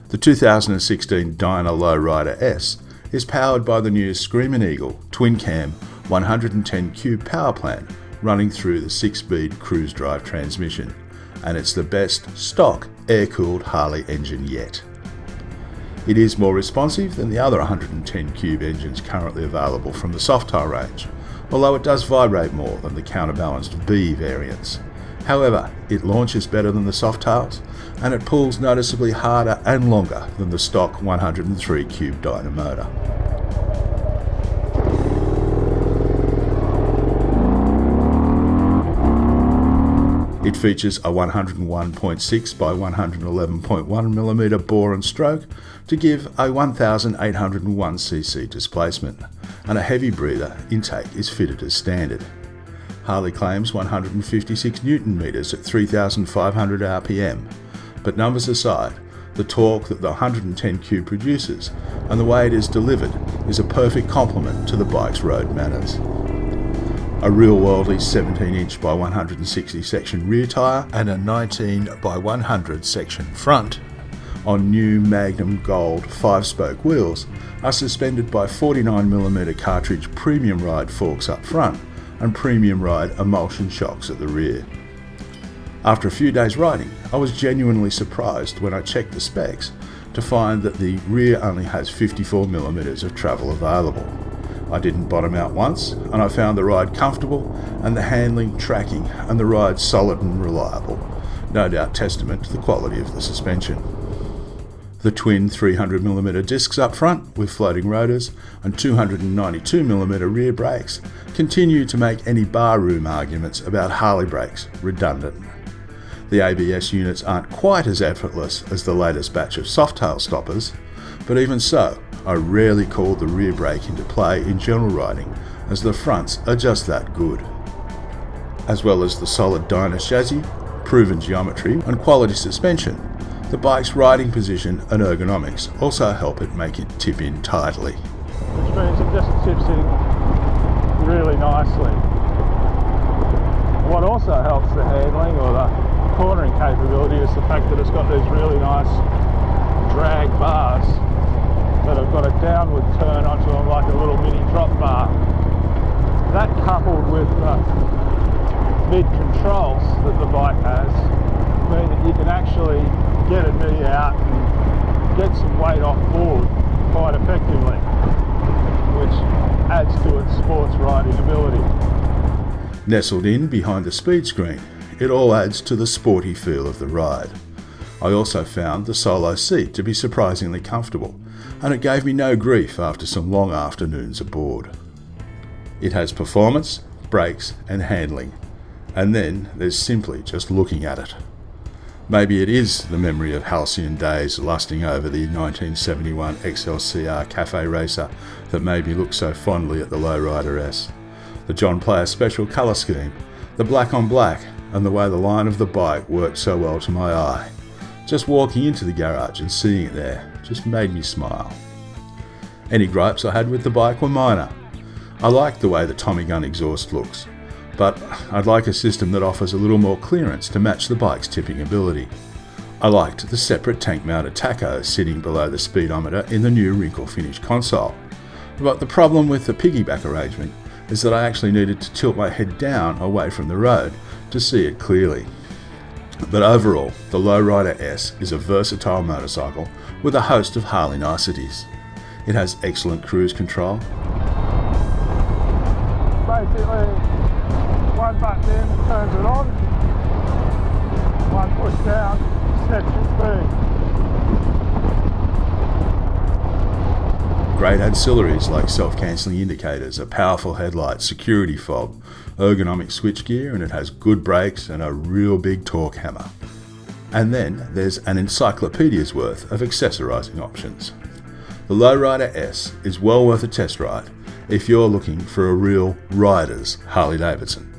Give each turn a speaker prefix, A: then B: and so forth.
A: The 2016 Dyna Low Rider S is powered by the new Screamin' Eagle twin-cam 110 cube power plant running through the 6-speed cruise drive transmission, and it's the best stock air-cooled Harley engine yet. It is more responsive than the other 110 cube engines currently available from the Softail range, although it does vibrate more than the counterbalanced B variants. However, it launches better than the Softails, and it pulls noticeably harder and longer than the stock 103 cube Dyna motor. It features a 101.6 by 111.1mm bore and stroke to give a 1801cc displacement, and a heavy breather intake is fitted as standard. Harley claims 156 Nm at 3,500 RPM, but numbers aside, the torque that the 110 cube produces and the way it is delivered is a perfect complement to the bike's road manners. A real-worldly 17-inch by 160 section rear tyre and a 19 by 100 section front on new Magnum Gold 5-spoke wheels are suspended by 49mm cartridge premium ride forks up front and premium ride emulsion shocks at the rear. After a few days riding, I was genuinely surprised when I checked the specs to find that the rear only has 54mm of travel available. I didn't bottom out once, and I found the ride comfortable and the handling, tracking and the ride solid and reliable, no doubt testament to the quality of the suspension. The twin 300mm discs up front with floating rotors and 292mm rear brakes continue to make any barroom arguments about Harley brakes redundant. The ABS units aren't quite as effortless as the latest batch of Softail stoppers, but even so, I rarely call the rear brake into play in general riding, as the fronts are just that good. As well as the solid Dyna chassis, proven geometry and quality suspension, the bike's riding position and ergonomics also help it make it tip in tidily.
B: Which means it just tips in really nicely. What also helps the handling or the cornering capability is the fact that it's got these really nice drag bars that have got a downward turn onto them like a little mini drop bar. That coupled with the mid controls that the bike has mean that you can actually get a knee out and get some weight off board quite effectively, which adds to its sports riding ability.
A: Nestled in behind the speed screen, it all adds to the sporty feel of the ride. I also found the solo seat to be surprisingly comfortable, and it gave me no grief after some long afternoons aboard. It has performance, brakes and handling, and then there's simply just looking at it. Maybe it is the memory of halcyon days lusting over the 1971 XLCR Cafe Racer that made me look so fondly at the Low Rider S. The John Player Special colour scheme, the black on black, and the way the line of the bike worked so well to my eye. Just walking into the garage and seeing it there just made me smile. Any gripes I had with the bike were minor. I liked the way the Tommy gun exhaust looks, but I'd like a system that offers a little more clearance to match the bike's tipping ability. I liked the separate tank-mounted tachos sitting below the speedometer in the new wrinkle-finished console. But the problem with the piggyback arrangement is that I actually needed to tilt my head down away from the road to see it clearly. But overall, the Low Rider S is a versatile motorcycle with a host of Harley niceties. It has excellent cruise control.
B: Basically, one button in turns it on, one push down sets your speed.
A: Great ancillaries like self-cancelling indicators, a powerful headlight, security fob, ergonomic switchgear, and it has good brakes and a real big torque hammer. And then there's an encyclopedia's worth of accessorising options. The Low Rider S is well worth a test ride if you're looking for a real rider's Harley Davidson.